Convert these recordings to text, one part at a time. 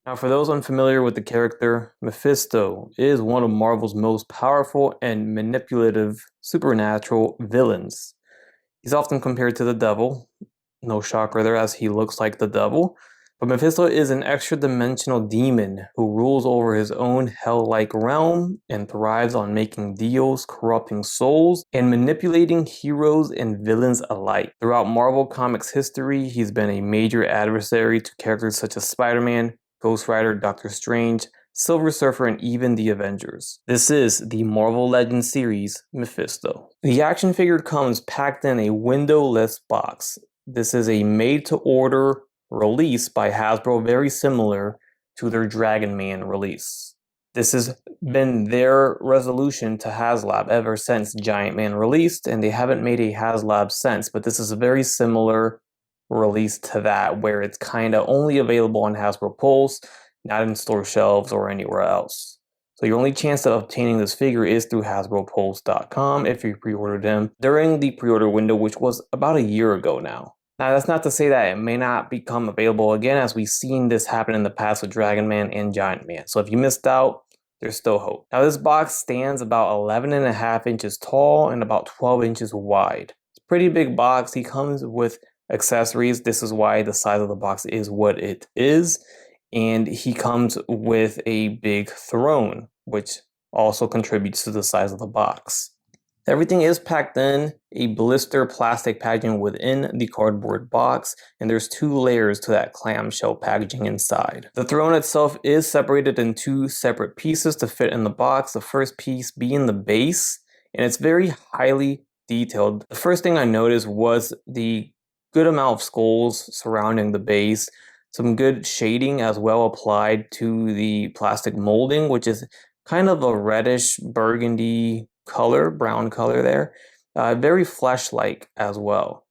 Now, for those unfamiliar with the character, Mephisto is one of Marvel's most powerful and manipulative supernatural villains. He's often compared to the devil, no shocker there as he looks like the devil. But Mephisto is an extra dimensional demon who rules over his own hell like realm and thrives on making deals, corrupting souls, and manipulating heroes and villains alike. Throughout Marvel Comics history, he's been a major adversary to characters such as Spider Man, Ghost Rider, Doctor Strange, Silver Surfer, and even the Avengers. This is the Marvel Legends series, Mephisto. The action figure comes packed in a windowless box. This is a made-to-order release by Hasbro, very similar to their Dragon Man release. This has been their resolution to HasLab ever since Giant Man released, and they haven't made a HasLab since, but this is a very similar release to that, where it's kind of only available on Hasbro Pulse, not in store shelves or anywhere else. So your only chance of obtaining this figure is through HasbroPulse.com if you pre-ordered him during the pre-order window, which was about a year ago now. Now, that's not to say that it may not become available again, as we've seen this happen in the past with Dragon Man and Giant Man. So if you missed out, there's still hope. Now, this box stands about 11.5 inches tall and about 12 inches wide. It's a pretty big box. He comes with accessories. This is why the size of the box is what it is. And he comes with a big throne, which also contributes to the size of the box. Everything is packed in a blister plastic packaging within the cardboard box, and there's 2 layers to that clamshell packaging inside. The throne itself is separated in 2 separate pieces to fit in the box, the first piece being the base, and it's very highly detailed. The first thing I noticed was the good amount of skulls surrounding the base, some good shading as well applied to the plastic molding, which is kind of a reddish burgundy color, brown color there. Very flesh-like as well.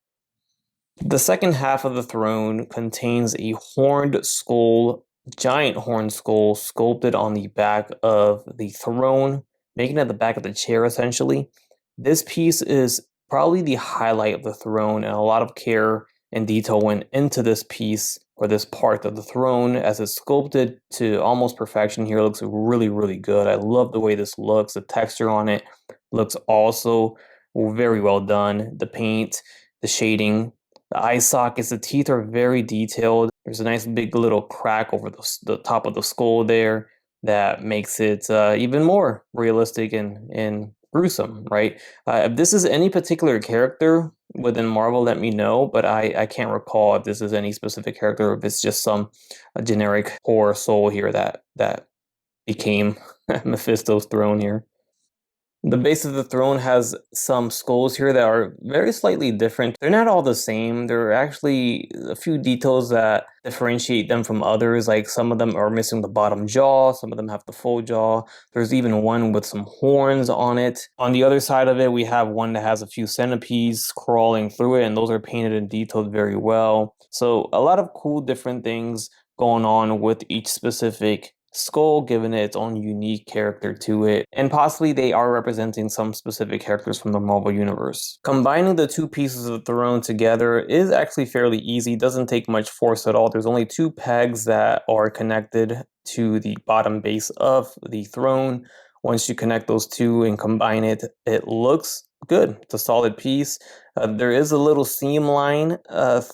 The second half of the throne contains a horned skull, giant horned skull sculpted on the back of the throne, making it the back of the chair essentially. This piece is probably the highlight of the throne, and a lot of care and detail went into this piece or this part of the throne as it's sculpted to almost perfection here. It looks really, really good. I love the way this looks. The texture on it looks also very well done. The paint, the shading, the eye sockets, the teeth are very detailed. There's a nice big little crack over the top of the skull there that makes it even more realistic and gruesome, right? If this is any particular character within Marvel, let me know, but I can't recall if this is any specific character or if it's just some generic horror soul here that became Mephisto's throne here. The base of the throne has some skulls here that are very slightly different. They're not all the same. There are actually a few details that differentiate them from others. Like some of them are missing the bottom jaw, some of them have the full jaw. There's even one with some horns on it. On the other side of it, we have one that has a few centipedes crawling through it, and those are painted and detailed very well. So a lot of cool different things going on with each specific skull, given its own unique character to it, and possibly they are representing some specific characters from the Marvel Universe. Combining the 2 pieces of the throne together is actually fairly easy, doesn't take much force at all. There's only 2 pegs that are connected to the bottom base of the throne. Once you connect those 2 and combine it, it looks good. It's a solid piece. There is a little seam line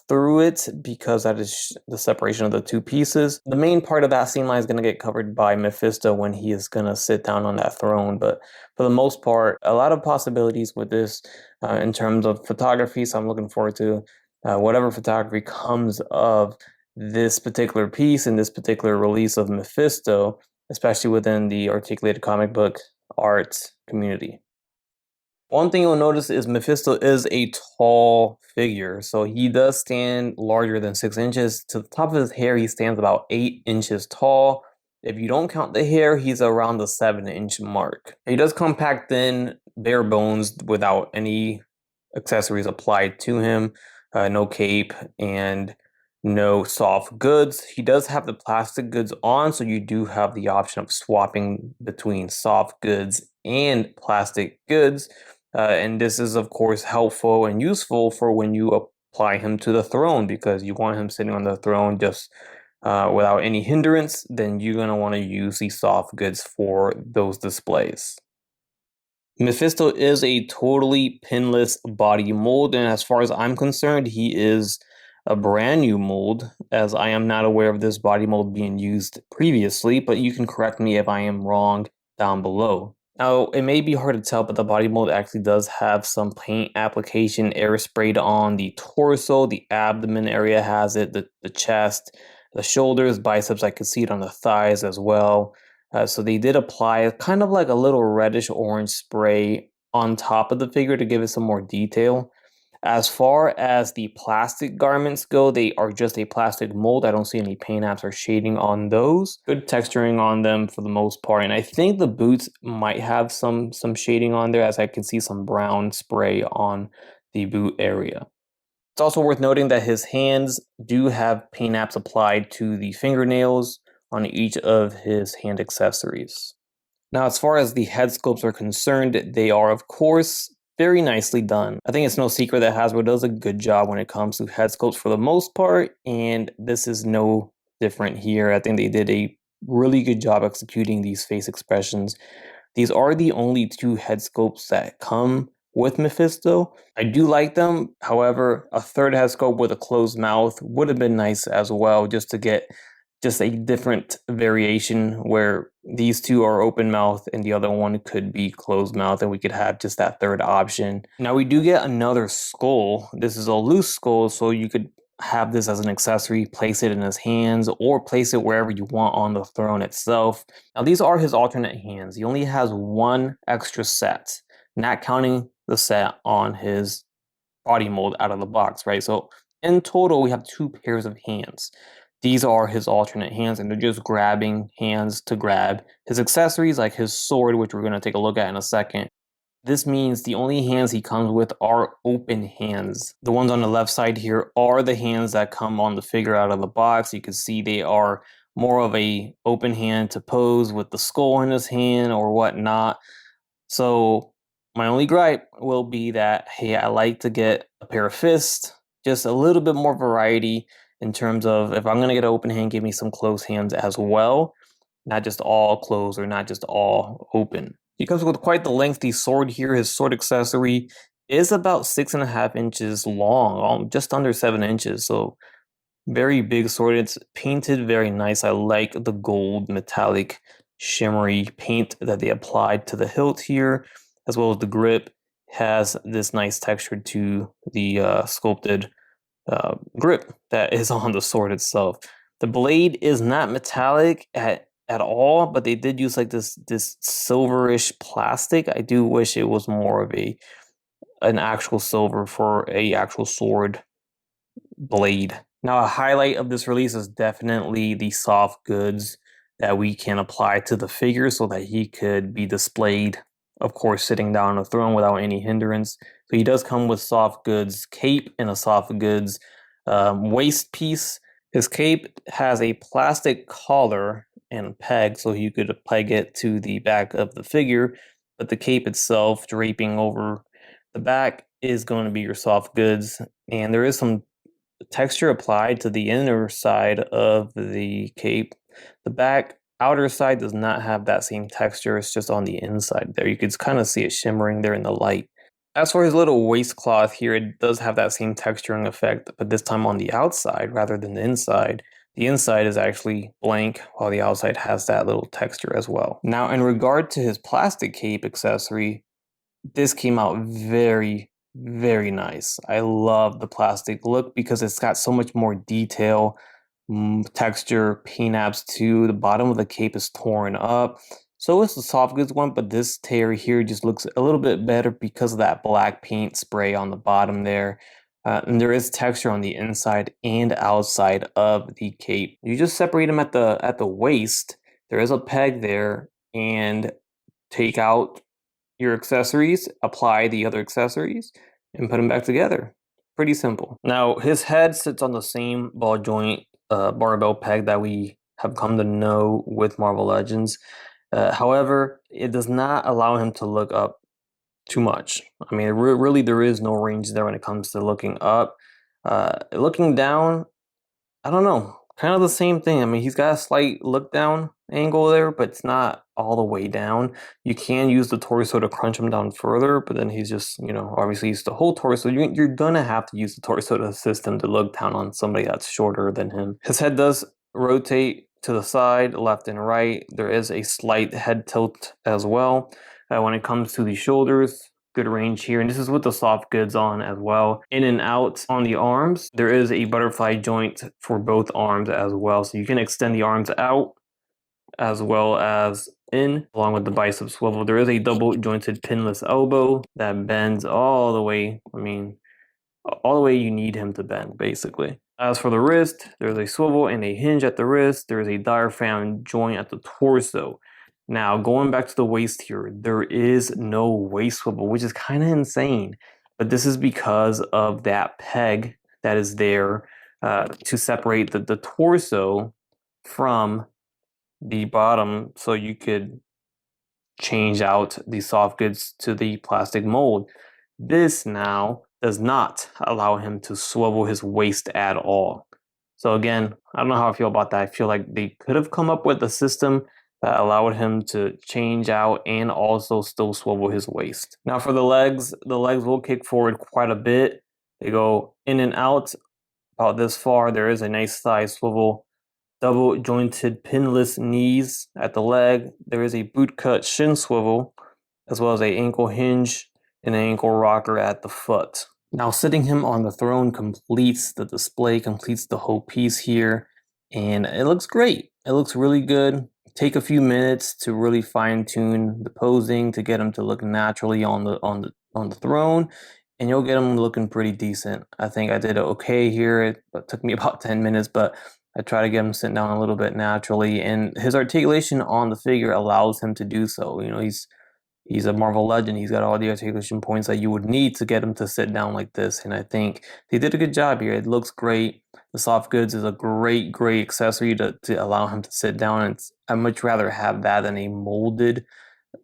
through it because that is the separation of the 2 pieces. The main part of that seam line is going to get covered by Mephisto when he is going to sit down on that throne. But for the most part, a lot of possibilities with this in terms of photography. So I'm looking forward to whatever photography comes of this particular piece and this particular release of Mephisto, especially within the articulated comic book art community. One thing you'll notice is Mephisto is a tall figure, so he does stand larger than 6 inches. To the top of his hair, he stands about 8 inches tall. If you don't count the hair, he's around the 7-inch mark. He does come packed in, bare bones, without any accessories applied to him. No cape and no soft goods. He does have the plastic goods on, so you do have the option of swapping between soft goods and plastic goods. And this is, of course, helpful and useful for when you apply him to the throne, because you want him sitting on the throne just without any hindrance, then you're going to want to use the soft goods for those displays. Mephisto is a totally pinless body mold, and as far as I'm concerned, he is a brand new mold, as I am not aware of this body mold being used previously, but you can correct me if I am wrong down below. Now, it may be hard to tell, but the body mold actually does have some paint application airsprayed on the torso, the abdomen area has it, the chest, the shoulders, biceps, I can see it on the thighs as well. So they did apply kind of like a little reddish orange spray on top of the figure to give it some more detail. As far as the plastic garments go, they are just a plastic mold. I don't see any paint apps or shading on those. Good texturing on them for the most part. And I think the boots might have some shading on there, as I can see some brown spray on the boot area. It's also worth noting that his hands do have paint apps applied to the fingernails on each of his hand accessories. Now, as far as the head sculpts are concerned, they are, of course, very nicely done. I think it's no secret that Hasbro does a good job when it comes to head sculpts for the most part, and this is no different here. I think they did a really good job executing these face expressions. These are the only two head sculpts that come with Mephisto. I do like them. However, a third head sculpt with a closed mouth would have been nice as well, just to get just a different variation where these two are open mouth and the other one could be closed mouth, and we could have just that third option. Now we do get another skull. This is a loose skull, so you could have this as an accessory, place it in his hands, or place it wherever you want on the throne itself. Now these are his alternate hands. He only has one extra set, not counting the set on his body mold out of the box, right? So in total, we have two pairs of hands. These are his alternate hands, and they're just grabbing hands to grab his accessories, like his sword, which we're going to take a look at in a second. This means the only hands he comes with are open hands. The ones on the left side here are the hands that come on the figure out of the box. You can see they are more of a open hand to pose with the skull in his hand or whatnot. So my only gripe will be that, hey, I like to get a pair of fists, just a little bit more variety in terms of if I'm going to get an open hand, give me some closed hands as well, not just all closed or not just all open. He comes with quite the lengthy sword here. His sword accessory is about 6.5 inches long, just under 7 inches. So very big sword. It's painted very nice. I like the gold metallic shimmery paint that they applied to the hilt here, as well as the grip has this nice texture to the sculpted grip that is on the sword itself. The blade is not metallic at all, but they did use like this silverish plastic. I do wish it was more of an actual silver for a actual sword blade. Now, a highlight of this release is definitely the soft goods that we can apply to the figure so that he could be displayed, of course, sitting down on a throne without any hindrance. So he does come with soft goods cape and a soft goods waist piece. His cape has a plastic collar and peg, so you could peg it to the back of the figure, but the cape itself draping over the back is going to be your soft goods, and there is some texture applied to the inner side of the cape. The back outer side does not have that same texture. It's just on the inside there. You could kind of see it shimmering there in the light. As for his little waistcloth here, it does have that same texturing effect, but this time on the outside rather than the inside. The inside is actually blank, while the outside has that little texture as well. Now, in regard to his plastic cape accessory, this came out very, very nice. I love the plastic look because it's got so much more detail, texture, paint apps too. The bottom of the cape is torn up. So is the soft goods one, but this tear here just looks a little bit better because of that black paint spray on the bottom there. And there is texture on the inside and outside of the cape. You just separate them at the waist. There is a peg there, and take out your accessories, apply the other accessories, and put them back together. Pretty simple. Now, his head sits on the same ball joint barbell peg that we have come to know with Marvel Legends. However, it does not allow him to look up too much. I mean, really, there is no range there when it comes to looking up. Looking down, I don't know. Kind of the same thing. I mean, he's got a slight look down angle there, but it's not all the way down. You can use the torso to crunch him down further, but then he's just, you know, obviously he's the whole torso. You're gonna have to use the torso to assist him to look down on somebody that's shorter than him. His head does rotate to the side, left and right. There is a slight head tilt as well. When it comes to the shoulders, good range here, and this is with the soft goods on as well. In and out on the arms, there is a butterfly joint for both arms as well, so you can extend the arms out as well as in, along with the bicep swivel. There is a double jointed pinless elbow that bends all the way, I mean, all the way you need him to bend, basically. As for the wrist, there's a swivel and a hinge at the wrist. There's a diaphragm joint at the torso. Now, going back to the waist here, there is no waist swivel, which is kind of insane. But this is because of that peg that is there to separate the torso from the bottom, so you could change out the soft goods to the plastic mold. This now does not allow him to swivel his waist at all. So again, I don't know how I feel about that. I feel like they could have come up with a system that allowed him to change out and also still swivel his waist. Now for the legs will kick forward quite a bit. They go in and out about this far. There is a nice thigh swivel. Double jointed pinless knees at the leg. There is a bootcut shin swivel, as well as a ankle hinge and an ankle rocker at the foot. Now sitting him on the throne completes the display, completes the whole piece here, and it looks great. It looks really good. Take a few minutes to really fine tune the posing to get him to look naturally on the throne, and you'll get him looking pretty decent. I think I did okay here. It took me about 10 minutes, but I try to get him sitting down a little bit naturally, and his articulation on the figure allows him to do so. You know, he's a Marvel legend. He's got all the articulation points that you would need to get him to sit down like this, and I think they did a good job here. It looks great. The soft goods is a great accessory to allow him to sit down, and I'd much rather have that than a molded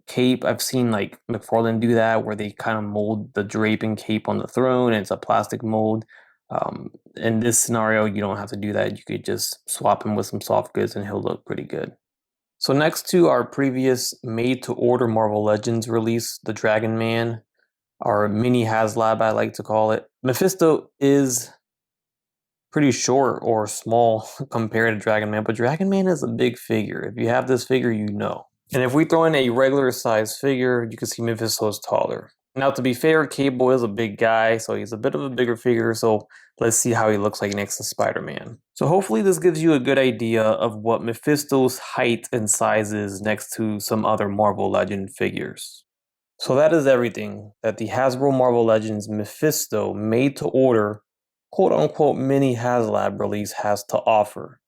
cape. I've seen like McFarlane do that, where they kind of mold the draping cape on the throne, and it's a plastic mold. In this scenario, you don't have to do that. You could just swap him with some soft goods and he'll look pretty good. So next to our previous made-to-order Marvel Legends release, the Dragon Man, our mini HasLab I like to call it, Mephisto is pretty short or small compared to Dragon Man, but Dragon Man is a big figure. If you have this figure, you know. And if we throw in a regular size figure, you can see Mephisto is taller. Now, to be fair, Cable is a big guy, so he's a bit of a bigger figure, so let's see how he looks like next to Spider-Man. So hopefully this gives you a good idea of what Mephisto's height and size is next to some other Marvel Legend figures. So that is everything that the Hasbro Marvel Legends Mephisto made-to-order, quote-unquote mini HasLab release has to offer.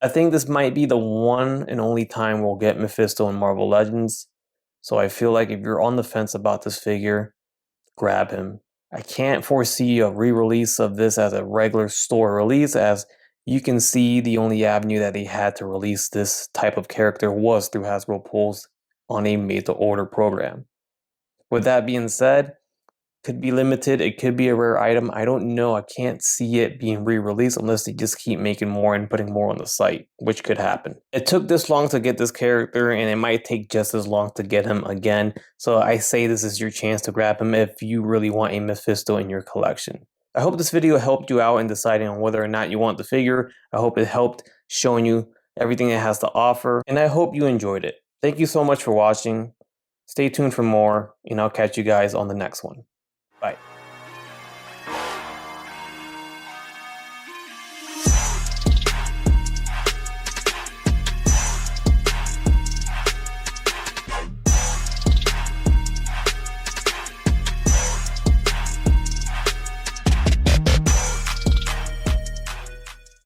I think this might be the one and only time we'll get Mephisto in Marvel Legends, so I feel like if you're on the fence about this figure, grab him. I can't foresee a re-release of this as a regular store release, as you can see the only avenue that they had to release this type of character was through Hasbro Pulse on a made-to-order program. With that being said, could be limited, it could be a rare item, I don't know. I can't see it being re-released unless they just keep making more and putting more on the site, which could happen. It took this long to get this character, and it might take just as long to get him again, so I say this is your chance to grab him if you really want a Mephisto in your collection. I hope this video helped you out in deciding on whether or not you want the figure. I hope it helped showing you everything it has to offer, and I hope you enjoyed it. Thank you so much for watching. Stay tuned for more, and I'll catch you guys on the next one. Bye.